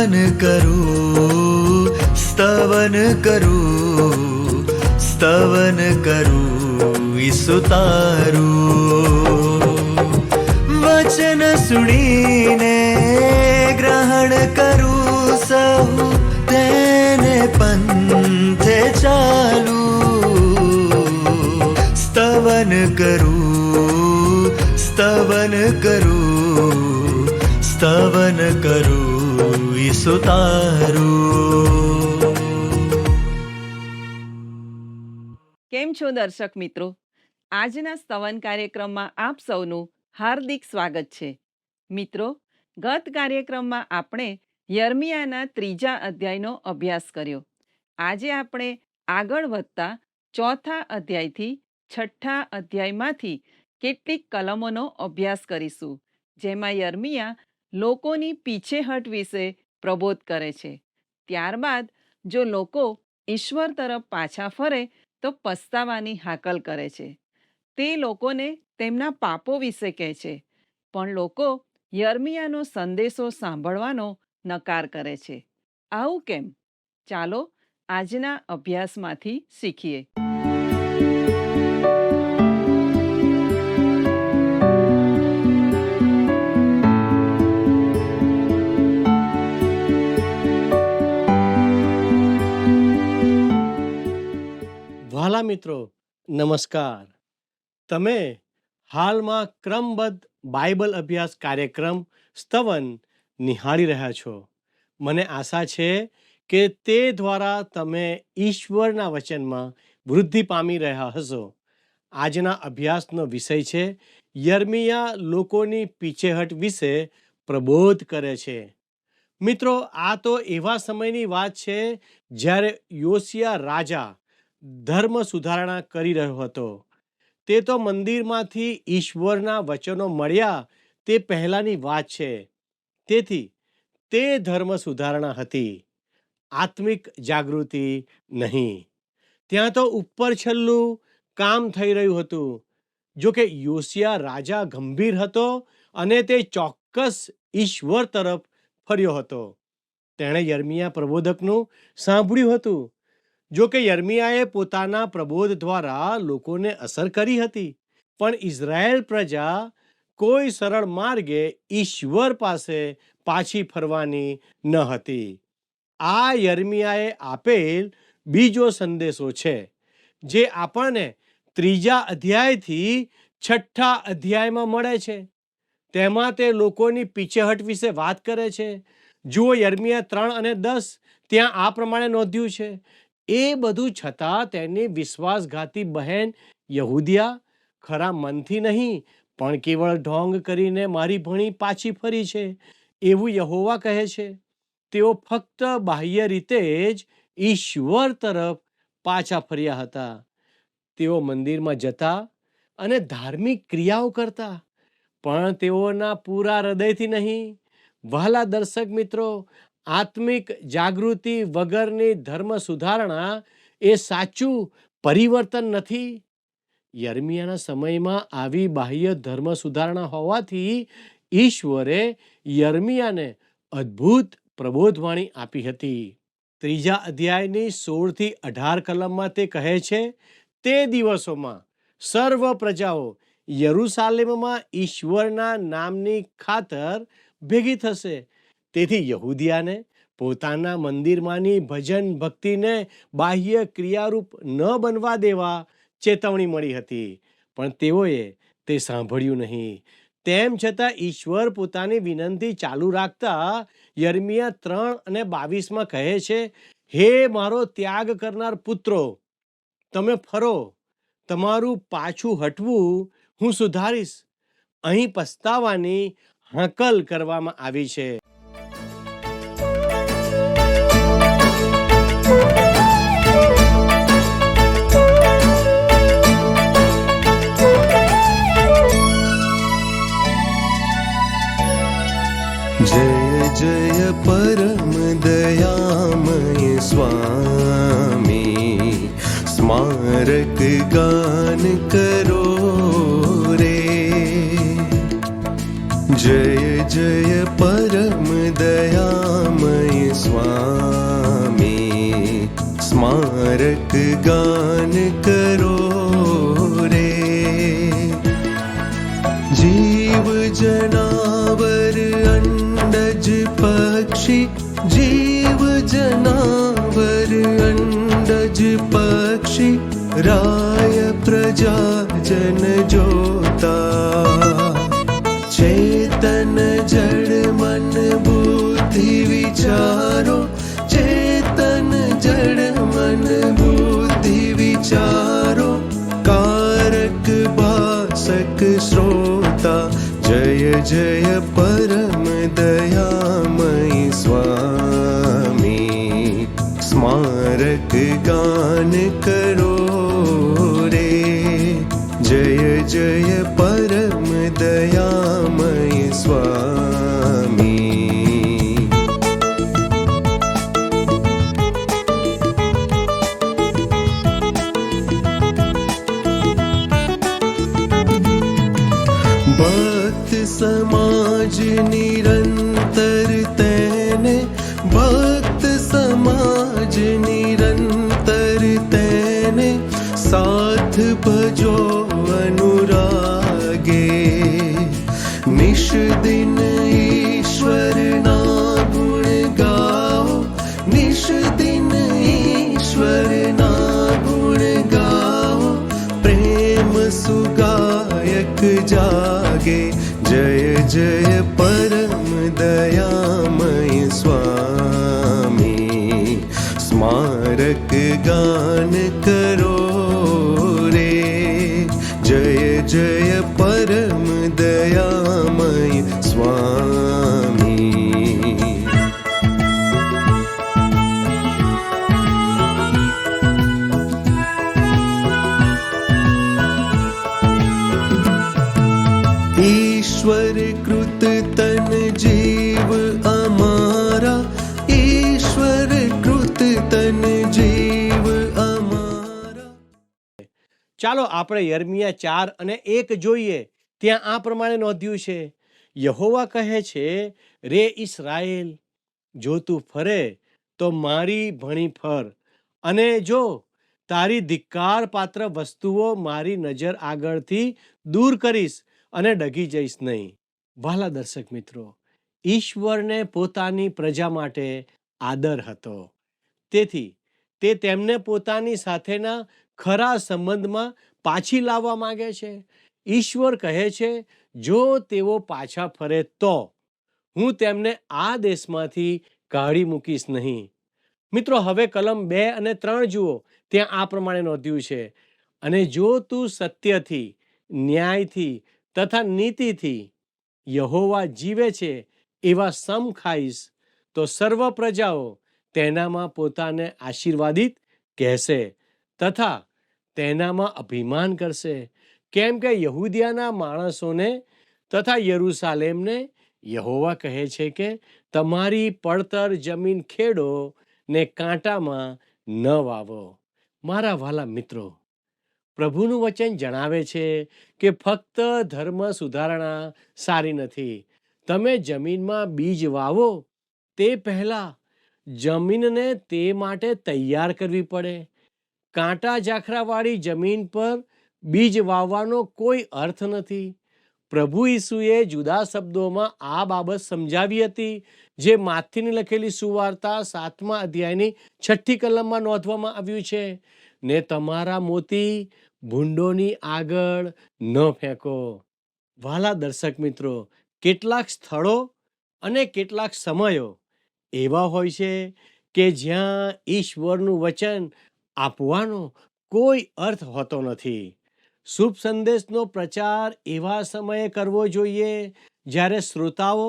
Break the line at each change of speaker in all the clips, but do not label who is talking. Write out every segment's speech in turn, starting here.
स्तवन करूं, स्तवन करूं, स्तवन करूं ईसु तारूं। वचन सुनीने ग्रहण करूं सहु, तेने पंथे चालू। स्तवन करूं, स्तवन करूं, स्तवन करूं ईसु तारूं।
કેમ છો દર્શક મિત્રો? આજના સ્તવન કાર્યક્રમમાં આપ સૌનું હાર્દિક સ્વાગત છે. મિત્રો, ગત કાર્યક્રમમાં આપણે યર્મિયાના 3જા અધ્યાયનો અભ્યાસ કર્યો. આજે આપણે આગળ વધતા 4થા અધ્યાયથી 6ઠ્ઠા અધ્યાયમાંથી કેટલીક કલમોનો અભ્યાસ કરીશું, જેમાં યર્મિયા લોકોની પીછેહટ વિશે પ્રબોધ કરે છે. ત્યારબાદ જો લોકો ઈશ્વર તરફ પાછા ફરે તો પસ્તાવાની હાકલ કરે છે. તે લોકોને તેમના પાપો વિશે કહે છે, પણ લોકો યર્મિયાનો સંદેશો સાંભળવાનો નકાર કરે છે. આવું કેમ? ચાલો આજના અભ્યાસમાંથી શીખીએ.
વહાલા મિત્રો, નમસ્કાર. તમે હાલમાં ક્રમબદ્ધ બાઇબલ અભ્યાસ કાર્યક્રમ સ્તવન નિહાળી રહ્યા છો. મને આશા છે કે તે દ્વારા તમે ઈશ્વરના વચનમાં વૃદ્ધિ પામી રહ્યા હશો. આજના અભ્યાસનો વિષય છે યર્મિયા લોકોની પીછેહટ વિશે પ્રબોધ કરે છે. મિત્રો, આ તો એવા સમયની વાત છે જ્યારે યોશિયા રાજા ધર્મ સુધારણા કરી રહ્યો હતો. તે તો મંદિરમાંથી ઈશ્વરના વચનો મળ્યા તે પહેલાંની વાત છે. તેથી તે ધર્મ સુધારણા હતી, આત્મિક જાગૃતિ નહીં. ત્યાં તો ઉપર છેલ્લું કામ થઈ રહ્યું હતું. જો કે યોશિયા રાજા ગંભીર હતો અને તે ચોક્કસ ઈશ્વર તરફ ફર્યો હતો. તેણે યર્મિયા પ્રબોધકનું સાંભળ્યું હતું. જો કે યર્મિયાએ પોતાના પ્રબોધ દ્વારા લોકોને અસર કરી હતી, પણ ઇઝરાયેલ પ્રજા કોઈ સરળ માર્ગે ઈશ્વર પાસે પાછી ફરવાની ન હતી. આ યર્મિયાએ આપેલ બીજો સંદેશો છે, જે આપણને 3જા અધ્યાયથી 6ઠ્ઠા અધ્યાયમાં મળે છે. તેમાં તે લોકોની પીછેહટ વિશે વાત કરે છે. જુઓ, યર્મિયા 3 અને 10 ત્યાં આ પ્રમાણે નોંધ્યું છે. એ બધું છતાં તેની વિશ્વાસઘાતી બહેન યહૂદિયા ખરા મનથી નહીં, પણ કેવળ ઢોંગ કરીને મારી ભણી પાછી ફરી છે, એવું યહોવા કહે છે. તેઓ ફક્ત બાહ્ય રીતે જ ઈશ્વર તરફ પાછા ફર્યા હતા. તેઓ મંદિરમાં જતા અને ધાર્મિક ક્રિયાઓ કરતા, પણ તેઓના પૂરા હૃદયથી નહીં. વહાલા દર્શક મિત્રો, આત્મિક જાગૃતિ વગરની ધર્મ સુધારણા એ સાચું પરિવર્તન નથી. યર્મિયાના સમયમાં આવી બાહ્ય ધર્મ સુધારણા હોવાથી ઈશ્વરે યર્મિયાને અદ્ભુત પ્રબોધવાણી આપી હતી. 3જા અધ્યાયની 16 થી 18 કલમમાં તે કહે છે, તે દિવસોમાં સર્વ પ્રજાઓ યરૂશાલેમમાં ઈશ્વરના નામની ખાતર ભેગી થશે. તેથી યહૂદિયાને પોતાના મંદિરમાંની ભજન ભક્તિને બાહ્ય ક્રિયારૂપ ન બનવા દેવા ચેતવણી મળી હતી, પણ તેઓએ તે સાંભળ્યું નહીં. તેમ છતાં ઈશ્વર પોતાની વિનંતી ચાલુ રાખતા યર્મિયા 3 અને 22માં કહે છે, હે મારો ત્યાગ કરનાર પુત્રો, તમે ફરો, તમારું પાછું હટવું હું સુધારીશ. અહીં પસ્તાવાની હાકલ કરવામાં આવી છે.
जय जय परम दयामय स्वामी, स्मारक गान करो रे। जय जय परम दयामय પક્ષી જીવ જનાવર અંડજ પક્ષી રાય પ્રજા જન જોતા ચેતન જડ મન બુદ્ધિ વિચારો ચેતન જડ મન બુદ્ધિ વિચારો કારક ભાસક શ્રોતા જય જય પરમ દયામય સ્વામી સ્મારક ગાન કરો રે જય જય પરમ દયામય સ્વામી ભક્ત સમાજ નિરંતર તેને ભક્ત સમાજ નિરંતર તેને સાથ ભજો અનુરાગે નિશ દિન ઈશ્વરના ગુણ ગાઓ નિશ દિન ઈશ્વરના ગુણ ગાઓ પ્રેમ સુગાયક જાગે જય જય પરમ દયામય સ્વામી સ્મારક ગાન કરો રે જય જય પરમ દયામય સ્વામી ઈશ્વર કૃત તન જીવ અમારા ઈશ્વર કૃત તન જીવ અમારા.
ચાલો આપણે યર્મિયા 4:1 જોઈએ. ત્યાં આ પ્રમાણે નોંધ્યું છે, યહોવા કહે છે, રે ઇસ્રાએલ, જો તું ફરે તો મારી ભણી ફર, અને જો તારી ધિક્કાર પાત્ર વસ્તુઓ મારી નજર આગળથી દૂર કરીશ અને ડગી જઈશ નહીં. વહાલા દર્શક મિત્રો, ઈશ્વરને પોતાની પ્રજા માટે આદર હતો. તેથી તે તેમને પોતાની સાથેના ખરા સંબંધમાં પાછી લાવવા માંગે છે. ઈશ્વર કહે છે, જો તેઓ પાછા ફરે તો હું તેમને આ દેશમાંથી કાઢી મૂકીશ નહીં. મિત્રો, હવે કલમ 2 અને 3 જુઓ. ત્યાં આ પ્રમાણે નોંધ્યું છે, અને જો તું સત્યથી, ન્યાયથી તથા નીતિથી યહોવા જીવે છે એવા સમ ખાઈશ, તો સર્વ પ્રજાઓ તેનામાં પોતાને આશીર્વાદિત કહેશે તથા તેનામાં અભિમાન કરશે. કેમ કે યહૂદિયાના માણસોને તથા યરૂશાલેમને યહોવા કહે છે કે તમારી પડતર જમીન ખેડો ને કાંટામાં ન વાવો. મારા વહાલા મિત્રો, પ્રભુનું વચન જણાવે છે કે ફક્ત ધર્મ સુધારણા સારી નથી. તમે જમીનમાં બીજ વાવો તે પહેલા જમીનને તે માટે તૈયાર કરવી પડે. કાંટા ઝાખરાવાળી જમીન પર બીજ વાવવાનો કોઈ અર્થ નથી. પ્રભુ ઈસુએ જુદા શબ્દોમાં આ બાબત સમજાવી હતી, જે માથીની લખેલી સુવાર્તા 7મા અધ્યાયની 6ઠી કલમમાં નોંધવામાં આવ્યું છે, ને તમારા મોતી ભૂંડોની આગળ ન ફેંકો. વહાલા દર્શક મિત્રો, કેટલાક સ્થળો અને કેટલાક સમયો એવા હોય છે કે જ્યાં ઈશ્વરનું વચન આપવાનો કોઈ અર્થ હોતો નથી. શુભ સંદેશનો પ્રચાર એવા સમયે કરવો જોઈએ જ્યારે શ્રોતાઓ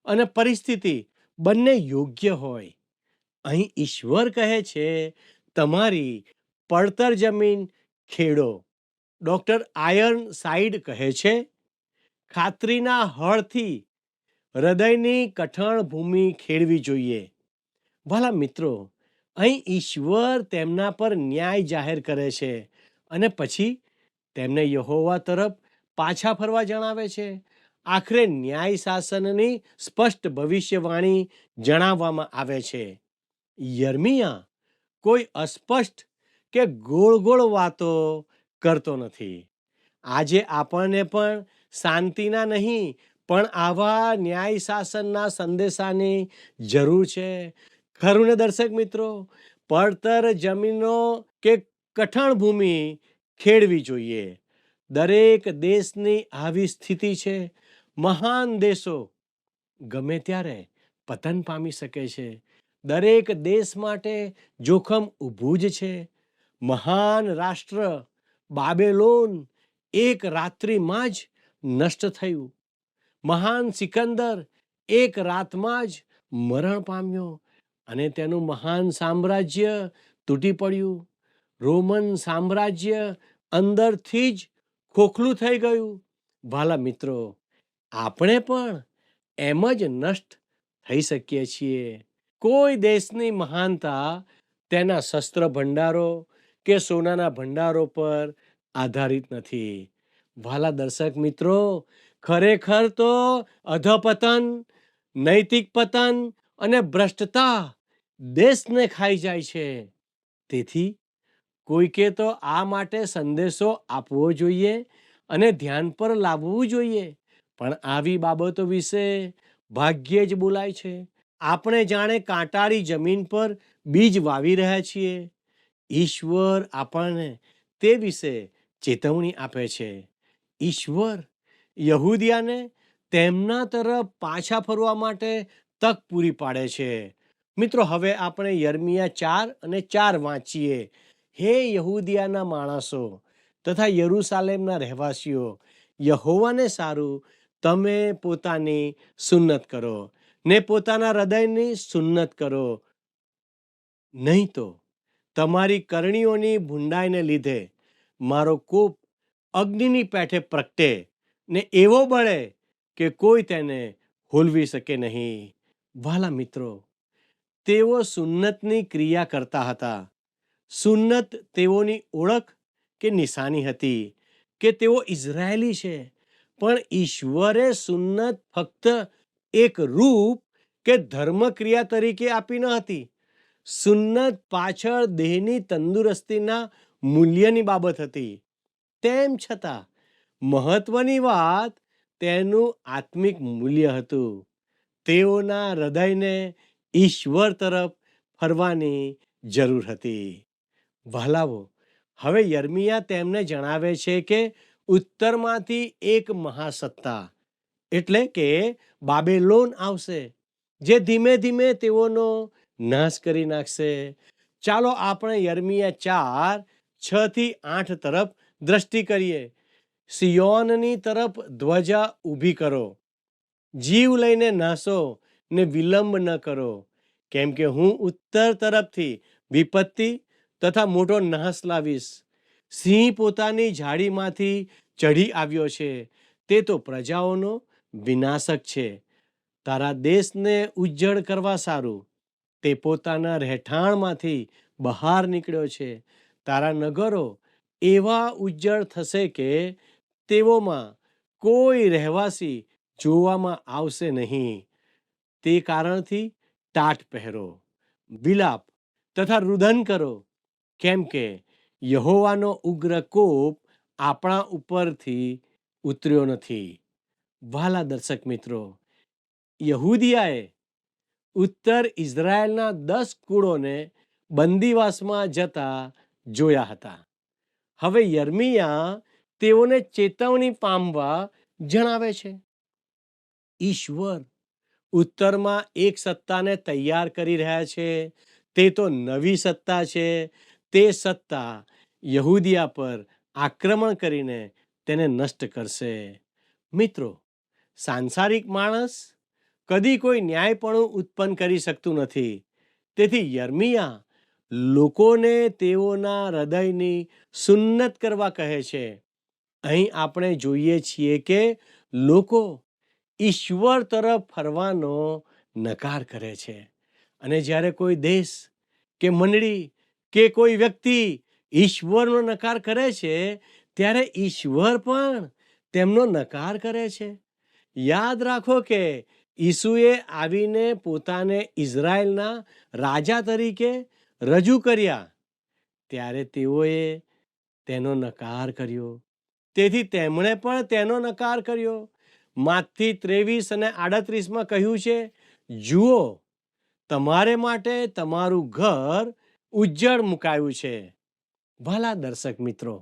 અને પરિસ્થિતિ બંને યોગ્ય હોય. અહીં ઈશ્વર કહે છે, તમારી પડતર જમીન ખેડો. ડોક્ટર આયર્ન સાઇડ કહે છે, ખાતરીના હળથી હૃદયની કઠણ ભૂમિ ખેડવી જોઈએ. ભલા મિત્રો, અહીં ઈશ્વર તેમના પર ન્યાય જાહેર કરે છે અને પછી તેમને યહોવા તરફ પાછા ફરવા જણાવે છે. આખરે ન્યાય શાસનની સ્પષ્ટ ભવિષ્યવાણી જણાવવામાં આવે છે. યર્મિયા કોઈ અસ્પષ્ટ કે ગોળ ગોળ વાતો કરતો નથી. આજે આપણને પણ શાંતિના નહીં પણ આવા ન્યાય શાસનના સંદેશાની જરૂર છે. ખરું ને દર્શક મિત્રો? પડતર જમીનો કે કઠણ ભૂમિ ખેડવી જોઈએ. દરેક દેશની આવી સ્થિતિ છે. મહાન દેશો ગમે ત્યારે પતન પામી શકે છે. દરેક દેશ માટે જોખમ ઊભું જ છે. મહાન રાષ્ટ્ર બાબેલોન એક રાત્રિમાં જ નષ્ટ થયું. મહાન સિકંદર એક રાતમાં જ મરણ પામ્યો અને તેનું મહાન સામ્રાજ્ય તૂટી પડ્યું. રોમન સામ્રાજ્ય અંદરથી જ ખોખલું થઈ ગયું. વાલા મિત્રો, આપણે પણ એમ જ નષ્ટ થઈ શકીએ છીએ. કોઈ દેશની મહાનતા તેના શસ્ત્ર ભંડારો કે સોનાના ભંડારો પર આધારિત નથી. વાલા દર્શક મિત્રો, ખરેખર તો અધપતન, નૈતિક પતન અને ભ્રષ્ટતા દેશને ખાઈ જાય છે. તેથી કોઈકે તો આ માટે સંદેશો આપવો જોઈએ અને ધ્યાન પર લાવવું જોઈએ. પણ આવી બાબતો વિશે ભાગ્યે જ બોલાય છે. આપણે જાણે કાંટાળી જમીન પર બીજ વાવી રહ્યા છીએ. ઈશ્વર આપણને તે વિશે ચેતવણી આપે છે. ઈશ્વર યહૂદિયાને તેમના તરફ પાછા ફરવા માટે તક પૂરી પાડે છે. મિત્રો, હવે આપણે યર્મિયા 4:4 વાંચીએ. હે યહૂદિયાના માણસો તથા યરૂશાલેમના રહેવાસીઓ, યહોવાને સારું તમે પોતાની સુન્નત કરો ને પોતાના હૃદયની સુન્નત કરો, નહીં તો તમારી કરણીઓની ભૂંડાઈને લીધે મારો કોપ અગ્નિની પેઠે પ્રગટે ને એવો બળે કે કોઈ તેને હોલવી શકે નહીં. વાલા મિત્રો, તેઓ સુન્નતની ક્રિયા કરતા હતા. સુન્નત તેઓની ઓળખ કે નિશાની હતી કે તેઓ ઇઝરાયેલી છે. પણ ઈશ્વરે સુન્નત ફક્ત એક રૂપ કે ધર્મક્રિયા તરીકે આપી ન હતી. સુન્નત પાછળ દેહની તંદુરસ્તીના મૂલ્યની બાબત હતી. તેમ છતાં મહત્વની વાત તેનું આત્મિક મૂલ્ય હતું. તેઓના હૃદયને ઈશ્વર તરફ ફરવાની જરૂર હતી. વહાલાઓ, હવે યર્મિયા તેમને જણાવે છે કે ઉત્તરમાંથી એક મહાસત્તા એટલે કે બાબેલોન આવશે, જે ધીમે ધીમે તેઓનો નાશ કરી નાખશે. ચાલો આપણે યર્મિયા 4:6-8 તરફ દ્રષ્ટિ કરીએ. સિયોનની તરફ ધ્વજા ઊભી કરો, જીવ લઈને નાસો ને વિલંબ ન કરો, કેમ કે હું ઉત્તર તરફથી વિપત્તિ તથા મોટો નાશ લાવીશ. સિંહ પોતાની ઝાડીમાંથી ચઢી આવ્યો છે, તે તો પ્રજાઓનો વિનાશક છે. તારા દેશને ઉજ્જડ કરવા સારું તે પોતાના રહેઠાણમાંથી બહાર નીકળ્યો છે. તારા નગરો એવા ઉજ્જડ થશે કે તેઓમાં કોઈ રહેવાસી જોવામાં આવશે નહીં. તે કારણથી ટાટ પહેરો, વિલાપ તથા રુદન કરો, કેમ કે યહોવાનો ઉગ્ર કોપ આપણા ઉપરથી ઉતર્યો નથી. વહાલા દર્શક મિત્રો, યહૂદિયાએ ઉત્તર ઇઝરાયેલના 10 કુળોને બંદીવાસમાં જતા જોયા હતા. હવે યર્મિયા તેઓને ચેતવણી પામવા જણાવે છે. ઈશ્વર ઉત્તરમાં એક સત્તાને તૈયાર કરી રહ્યા છે. તે તો નવી સત્તા છે. તે સત્તા યહૂદિયા પર આક્રમણ કરીને તેને નષ્ટ કરશે. મિત્રો, સાંસારિક માણસ કદી કોઈ ન્યાયપણું ઉત્પન્ન કરી શકતું નથી. તેથી યર્મિયા લોકોને તેઓના હૃદયની સુન્નત કરવા કહે છે. અહીં આપણે જોઈએ છીએ કે લોકો ઈશ્વર તરફ ફરવાનો નકાર કરે છે. અને જ્યારે કોઈ દેશ કે મંડળી કે કોઈ વ્યક્તિ ઈશ્વરનો નકાર કરે છે, ત્યારે ઈશ્વર પણ તેમનો નકાર કરે છે. યાદ રાખો કે ઈસુએ આવીને પોતાને ઇઝરાયેલના રાજા તરીકે રજૂ કર્યા, ત્યારે તેઓએ તેનો નકાર કર્યો. તેથી તેમણે પણ તેનો નકાર કર્યો. માથી 23 અને 38 કહ્યું છે, જુઓ, તમારે માટે તમારું ઘર ઉજ્જડ મુકાયું છે. ભલા દર્શક મિત્રો,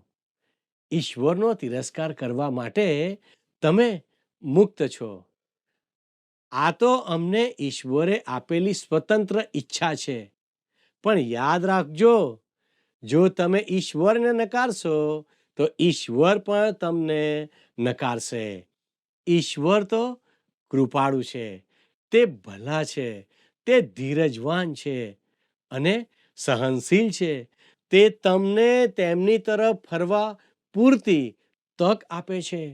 ઈશ્વરનો તિરસ્કાર કરવા માટે તમે મુક્ત છો. આ તો અમને ઈશ્વરે આપેલી સ્વતંત્ર ઈચ્છા છે. પણ યાદ રાખજો, જો તમે ઈશ્વરને નકારશો તો ઈશ્વર પણ તમને નકારશે. ઈશ્વર તો કૃપાળુ છે, તે ભલા છે, તે ધીરજવાન છે અને સહનશીલ છે. તે તમને તેમની તરફ ફરવા પૂરતી તક આપે છે.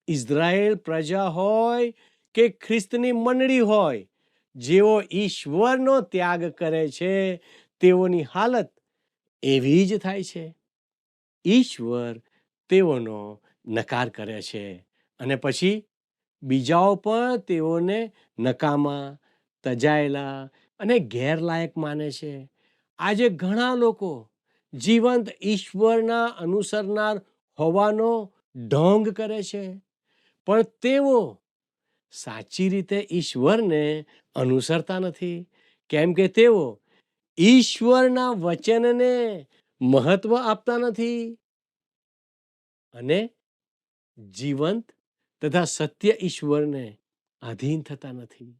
ઇઝરાયેલ પ્રજા હોય કે ખ્રિસ્તની મંડળી હોય, જેઓ ઈશ્વરનો ત્યાગ કરે છે તેઓની હાલત એવી જ થાય છે. ઈશ્વર તેઓનો નકાર કરે છે અને પછી બીજાઓ પણ તેઓને નકામા, તજાયેલા અને ગેરલાયક માને છે. આજે ઘણા લોકો જીવંત ઈશ્વરના અનુસરનાર હોવાનો ઢોંગ કરે છે, પણ તેઓ સાચી રીતે ઈશ્વરને અનુસરતા નથી, કેમ કે તેઓ ઈશ્વરના વચનને મહત્વ આપતા નથી અને જીવંત તથા સત્ય ઈશ્વરને આધીન થતા નથી.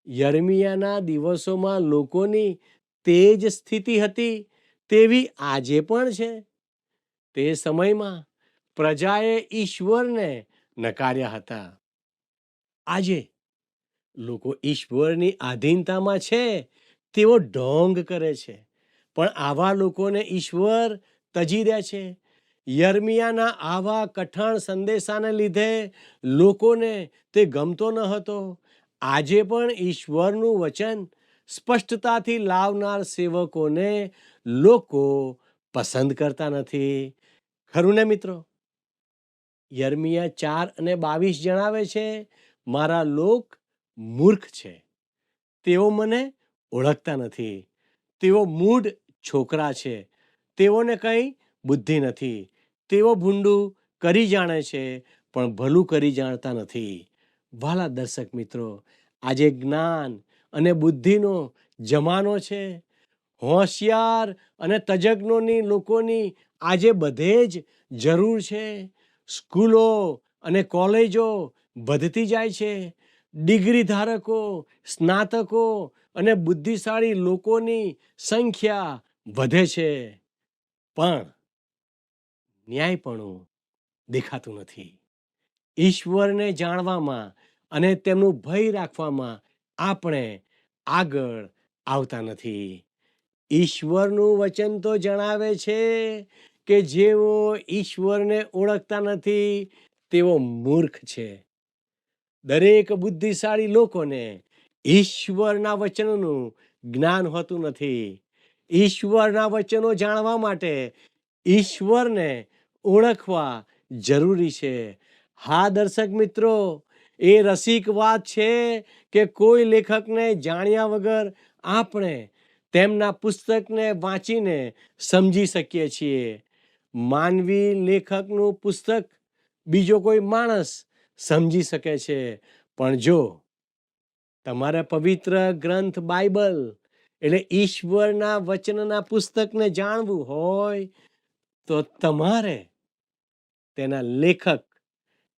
યર્મિયાના દિવસોમાં લોકોની તે જ સ્થિતિ હતી, તેવી આજે પણ છે. તે સમયમાં પ્રજાએ ઈશ્વરને નકાર્યા હતા. આજે લોકો ઈશ્વરની આધીનતામાં છે, તેઓ ઢોંગ કરે છે, પણ આવા લોકોને ઈશ્વર તજી દે છે. યર્મિયાના આવા કઠણ સંદેશાને લીધે લોકોને તે ગમતો ન હતો. આજે પણ ઈશ્વરનું વચન સ્પષ્ટતાથી લાવનાર સેવકોને લોકો પસંદ કરતા નથી. ખરું ને મિત્રો? યર્મિયા 4:22 જણાવે છે, મારા લોક મૂર્ખ છે, તેઓ મને ઓળખતા નથી. તેઓ મૂઢ છોકરા છે, તેઓને કંઈ બુદ્ધિ નથી. તેઓ ભૂંડું કરી જાણે છે, પણ ભલું કરી જાણતા નથી. વાલા દર્શક મિત્રો, આજે જ્ઞાન અને બુદ્ધિનો જમાનો છે. હોશિયાર અને તજજ્ઞોની લોકોની આજે બધે જ જરૂર છે. સ્કૂલો અને કોલેજો વધતી જાય છે. ડિગ્રી ધારકો, સ્નાતકો અને બુદ્ધિશાળી લોકોની સંખ્યા વધે છે, પણ ન્યાયપણું દેખાતું નથી. ઈશ્વરને જાણવામાં અને તેમનું ભય રાખવામાં આપણે આગળ આવતા નથી. ઈશ્વરનું વચન તો જણાવે છે કે જેઓ ઈશ્વરને ઓળખતા નથી તેઓ મૂર્ખ છે. દરેક બુદ્ધિશાળી લોકોને ઈશ્વરના વચનનું જ્ઞાન હોતું નથી. ઈશ્વરના વચનો જાણવા માટે ઈશ્વરને ઓળખવા જરૂરી છે. હા દર્શક મિત્રો, એ રસિક વાત છે કે કોઈ લેખકને જાણ્યા વગર આપણે તેમના પુસ્તકને વાંચીને સમજી શકીએ છીએ. માનવી લેખકનું પુસ્તક બીજો કોઈ માણસ સમજી શકે છે, પણ જો તમારા પવિત્ર ગ્રંથ બાઇબલ એટલે ઈશ્વરના વચનના પુસ્તકને જાણવું હોય તો તમારે તેના લેખક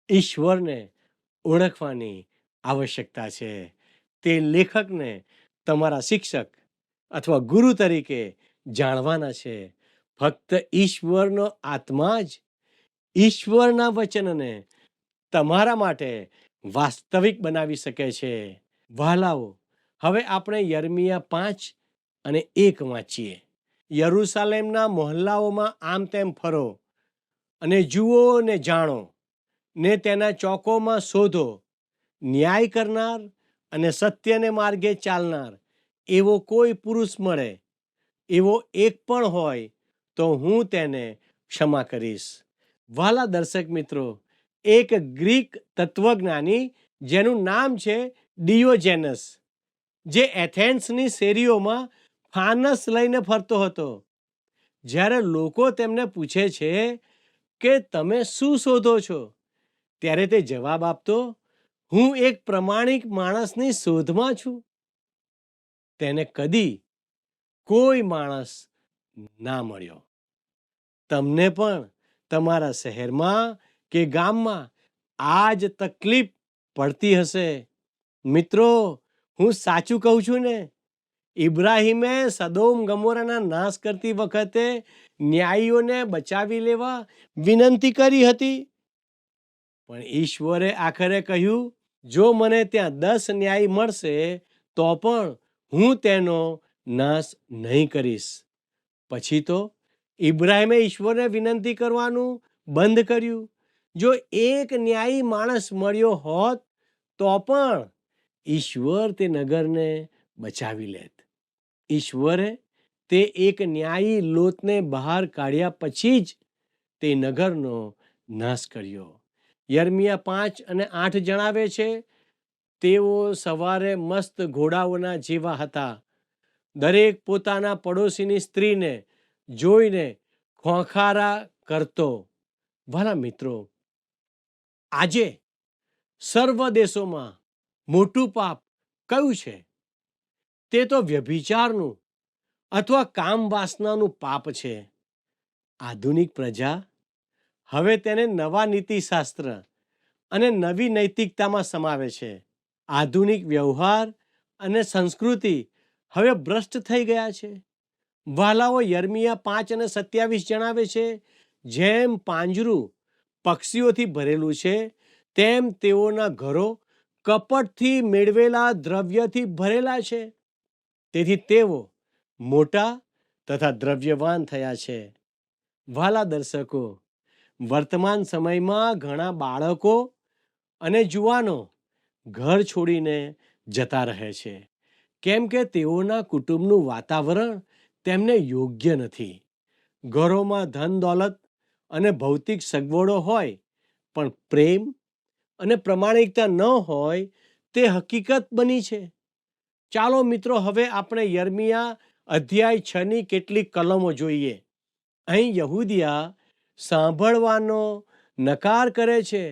ઈશ્વરને ઓળખવાની આવશ્યકતા છે. તે લેખકને તમારા શિક્ષક અથવા ગુરુ તરીકે જાણવાના છે. ફક્ત ઈશ્વરનો આત્મા જ ઈશ્વરના વચનને તમારા માટે વાસ્તવિક બનાવી શકે છે. વહાલાઓ, હવે આપણે યર્મિયા 5:1 વાંચીએ. યરૂશાલેમના મોહલ્લાઓમાં આમ તેમ ફરો અને જુઓ ને જાણો ને તેના ચોકોમાં શોધો. ન્યાય કરનાર અને સત્યને માર્ગે ચાલનાર એવો કોઈ પુરુષ મળે, એવો એક પણ હોય તો હું તેને ક્ષમા કરીશ. વાલા દર્શક મિત્રો, એક ગ્રીક તત્વજ્ઞાની જેનું નામ છે ડિયોજેનસ, જે એથેન્સની શેરીઓમાં ફાનસ લઈને ફરતો હતો. જ્યારે લોકો તેમને પૂછે છે કે તમે શું શોધો છો, ત્યારે તે જવાબ આપતો, હું એક પ્રમાણિક માણસની શોધમાં છું. તેને કદી કોઈ માણસ ના મળ્યો. તમને પણ તમારા શહેરમાં કે ગામમાં આ જ તકલીફ પડતી હશે. મિત્રો, હું સાચું કહું છું ને? ઇબ્રાહિમે સદોમ ગમોરાના નાશ કરતી વખતે ન્યાયીઓને બચાવી લેવા વિનંતી કરી હતી, પણ ઈશ્વરે આખરે કહ્યું, જો મને ત્યાં 10 ન્યાયી મળશે તો પણ હું તેનો નાશ નહીં કરીશ. પછી તો ઇબ્રાહિમે ઈશ્વરને વિનંતી કરવાનું બંધ કર્યું. જો એક ન્યાયી માણસ મળ્યો હોત તો પણ ઈશ્વર તે નગરને બચાવી લેત. ઈશ્વરે તે એક ન્યાયી લોતને બહાર કાઢ્યા પછી જ તે નગરનો નાશ કર્યો. યર્મિયા 5 અને 8 જણાવે છે, તેઓ સવારે મસ્ત ઘોડાઓના જેવા હતા. દરેક પોતાના પડોશીની સ્ત્રીને જોઈને ખોખારા કરતો. વાલા મિત્રો, આજે સર્વ દેશોમાં મોટું પાપ કયું છે? તે તો વ્યભિચારનું અથવા કામ વાસનાનું પાપ છે. આધુનિક પ્રજા હવે તેને નવા નીતિશાસ્ત્ર અને નવી નૈતિકતામાં સમાવે છે. આધુનિક વ્યવહાર અને સંસ્કૃતિ હવે ભ્રષ્ટ થઈ ગયા છે. વાલાઓ, યર્મિયા 5 અને 27 જણાવે છે, જેમ પાંજરું પક્ષીઓથી ભરેલું છે, તેમ તેઓના ઘરો કપટથી મેળવેલા દ્રવ્યથી ભરેલા છે. તેથી તેઓ મોટા તથા દ્રવ્યવાન થયા છે. વાલા દર્શકો, વર્તમાન સમયમાં ઘણા બાળકો અને જુવાનો ઘર છોડીને જતા રહે છે, કેમ કે તેઓના કુટુંબનું વાતાવરણ તેમને યોગ્ય નથી. ઘરોમાં ધન દોલત અને ભૌતિક સગવડો હોય, પણ પ્રેમ અને પ્રમાણિકતા ન હોય તે હકીકત બની છે. ચાલો મિત્રો, હવે આપણે યર્મિયા અધ્યાય 6 ની કેટલીક કલમો જોઈએ. અહીં યહૂદિયા સાંભળવાનો નકાર કરે છે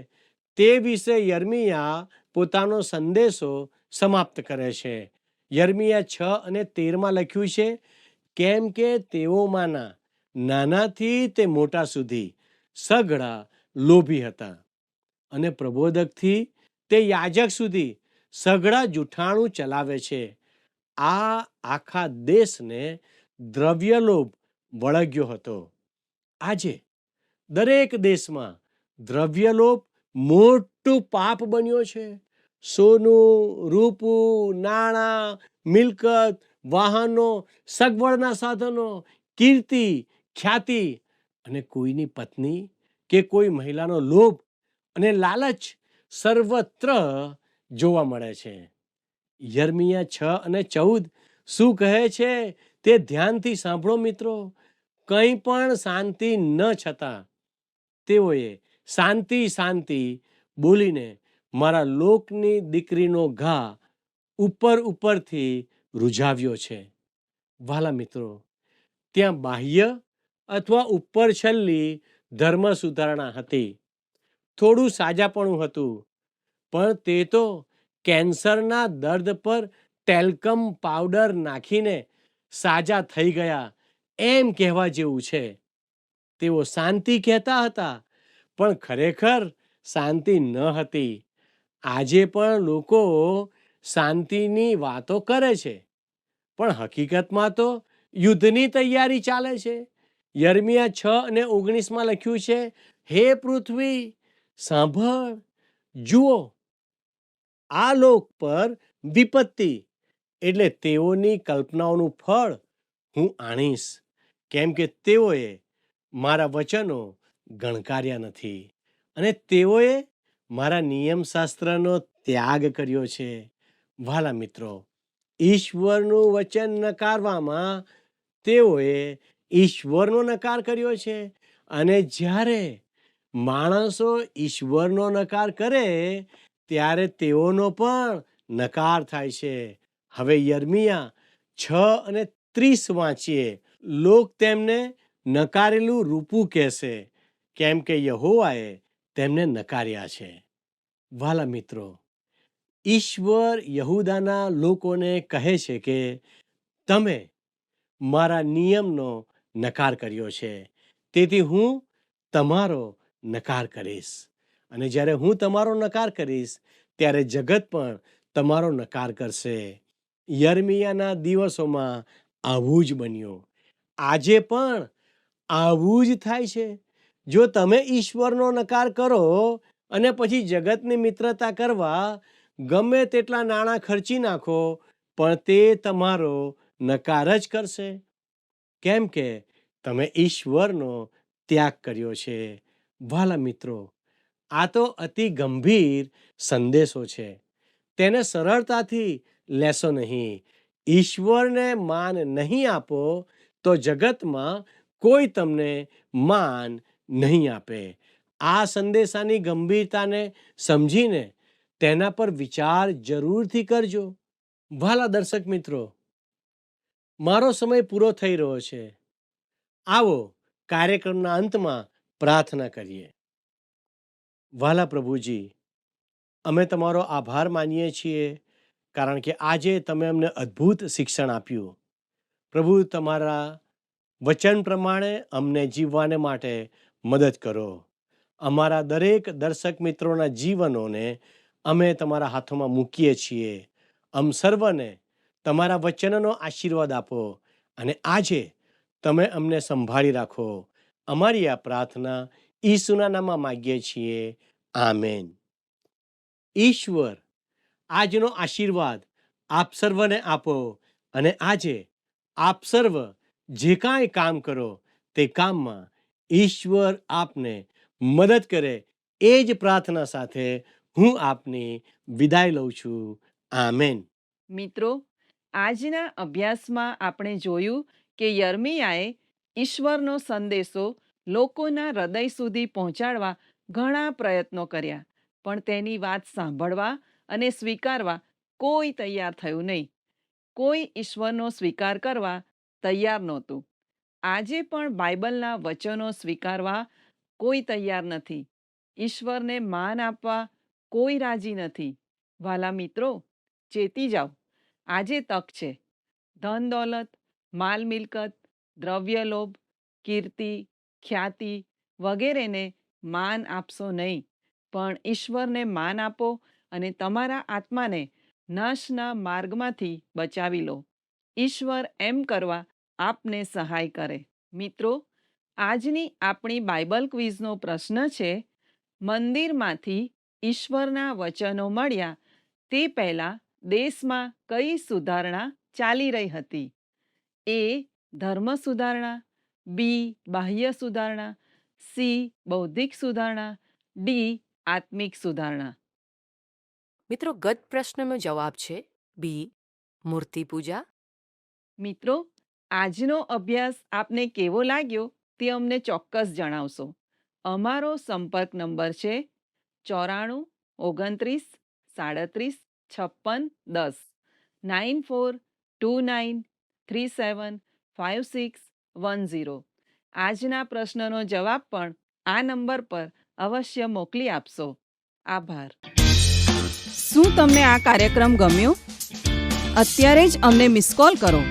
તે વિશે યર્મિયા પોતાનો સંદેશો સમાપ્ત કરે છે. યર્મિયા 6 અને 13 લખ્યું છે, કેમ કે તેઓમાંના નાનાથી તે મોટા સુધી સઘળા લોભી હતા, અને પ્રબોધકથી તે યાજક સુધી સઘળા જૂઠાણું ચલાવે છે. આ આખા દેશને દ્રવ્યલોભ વળગ્યો હતો. આજે દરેક દેશમાં દ્રવ્યલોભ મોટું પાપ બન્યો છે. સોનું, રૂપું, નાણાં, મિલકત, વાહનો, સગવડના સાધનો, કીર્તિ, ખ્યાતિ અને કોઈની પત્ની કે કોઈ મહિલાનો લોભ અને લાલચ સર્વત્ર જોવા મળે છે. યર્મિયા 6 અને 14 શું કહે છે તે ધ્યાનથી સાંભળો મિત્રો. કંઈ પણ શાંતિ ન છતાં તેઓએ શાંતિ શાંતિ બોલીને મારા લોકની દીકરીનો ઘા ઉપરથી રૂઝાવ્યો છે. વાલા મિત્રો, ત્યાં બાહ્ય અથવા ઉપર છલ્લી ધર્મ સુધારણા હતી, થોડું સાજાપણું હતું, પણ તે તો કેન્સરના દર્દ પર ટેલ્કમ પાવડર નાખીને સાજા થઈ ગયા એમ કહેવા જેવું છે. તેઓ શાંતિ કહેતા હતા, પણ ખરેખર શાંતિ ન હતી. આજે પણ લોકો શાંતિની વાતો કરે છે, પણ હકીકતમાં તો યુદ્ધની તૈયારી ચાલે છે. યર્મિયા 6 અને 19 લખ્યું છે, હે પૃથ્વી સાંભળ, જુઓ, આ લોક પર વિપત્તિ એટલે તેઓની કલ્પનાઓનું ફળ હું આણીશ, કેમ કે તેઓએ મારા વચનો ગણકાર્યા નથી અને તેઓએ મારા નિયમશાસ્ત્રનો ત્યાગ કર્યો છે. વાલા મિત્રો, ઈશ્વરનું વચન નકારવામાં તેઓએ ઈશ્વરનો નકાર કર્યો છે, અને જ્યારે માણસો ઈશ્વરનો નકાર કરે ત્યારે તેઓનો પણ નકાર થાય છે. હવે યર્મિયા 6 અને 30 વાંચીએ. લોક તેમને નકારેલું રૂપું કહેશે, કેમ કે યહોવાએ તેમને નકાર્યા છે. વાલા મિત્રો, ઈશ્વર યહૂદાના લોકોને કહે છે કે તમે મારા નિયમનો નકાર કર્યો છે, તેથી હું તમારો નકાર કરીશ. અને જ્યારે હું તમારો નકાર કરીશ ત્યારે જગત પણ તમારો નકાર કરશે. યર્મિયાના દિવસોમાં આવું જ બન્યું. આજે પણ આવું જ થાય છે. જો તમે ઈશ્વરનો નકાર કરો અને પછી જગતની મિત્રતા કરવા ગમે તેટલા નાણાં ખર્ચી નાખો, પણ તે તમારો નકાર જ કરશે, કેમ કે તમે ઈશ્વરનો ત્યાગ કર્યો છે. વાલા મિત્રો, આ તો અતિ ગંભીર સંદેશો છે. તેને સરળતાથી લેશો નહીં. ઈશ્વરને માન નહીં આપો તો જગતમાં કોઈ તમને માન નહીં આપે. આ સંદેશાની ગંભીરતાને સમજીને તેના પર વિચાર જરૂરથી કરજો. વાલા દર્શક મિત્રો, મારો સમય પૂરો થઈ રહ્યો છે. આવો કાર્યક્રમના અંતમાં પ્રાર્થના કરીએ. વાલા પ્રભુજી, અમે તમારો આભાર માનીએ છીએ, કારણ કે આજે તમે અમને અદ્ભુત શિક્ષણ આપ્યું. પ્રભુ, તમારા વચન પ્રમાણે અમને જીવવાને માટે મદદ કરો. અમારા દરેક દર્શક મિત્રોના જીવનોને અમે તમારા હાથોમાં મૂકીએ છીએ. સર્વને તમારા વચનનો આશીર્વાદ આપો અને આજે તમે અમને સંભાળી રાખો. અમારી આ પ્રાર્થના ઈસુના નામમાં માગીએ છીએ. આમેન. ઈશ્વર આજનો આશીર્વાદ આપ સર્વને આપો અને આજે આપ સર્વ જે કાંઈ કામ કરો તે કામમાં ઈશ્વર આપને મદદ કરે, એ જ પ્રાર્થના સાથે હું આપની વિદાય લઉં છું. આમેન.
મિત્રો, આજના અભ્યાસમાં આપણે જોયું કે યર્મિયાએ ઈશ્વરનો સંદેશો લોકોના હૃદય સુધી પહોંચાડવા ઘણા પ્રયત્નો કર્યા, પણ તેની વાત સાંભળવા અને સ્વીકારવા કોઈ તૈયાર થયું નહીં. કોઈ ઈશ્વરનો સ્વીકાર કરવા તૈયાર નહોતું. આજે પણ બાઇબલના વચનો સ્વીકારવા કોઈ તૈયાર નથી. ઈશ્વરને માન આપવા કોઈ રાજી નથી. વાલા મિત્રો, ચેતી જાઓ, આજે તક છે. ધન દોલત, માલ મિલકત, દ્રવ્ય લોભ, કીર્તિ, ખ્યાતિ વગેરેને માન આપશો નહીં, પણ ઈશ્વરને માન આપો અને તમારા આત્માને નાશના માર્ગમાંથી બચાવી લો. ઈશ્વર એમ કરવા આપને સહાય કરે. મિત્રો, આજની આપણી બાઇબલ ક્વિઝનો પ્રશ્ન છે: મંદિરમાંથી ઈશ્વરના વચનો મળ્યા તે પહેલાં દેશમાં કઈ સુધારણા ચાલી રહી હતી? એ. ધર્મ સુધારણા, બી. બાહ્ય સુધારણા, સી. બૌદ્ધિક સુધારણા, ડી. આત્મિક સુધારણા.
મિત્રો, ગત પ્રશ્નનો જવાબ છે બી, મૂર્તિ પૂજા.
મિત્રો, આજનો અભ્યાસ આપને કેવો લાગ્યો તે અમને ચોક્કસ જણાવશો. અમારો સંપર્ક નંબર છે 94 29 37 56 10, 9429375610. આજના પ્રશ્નનો જવાબ પણ આ નંબર પર અવશ્ય મોકલી આપશો. આભાર. શું તમને આ કાર્યક્રમ ગમ્યો? અત્યારે જ અમને મિસ કોલ કરો.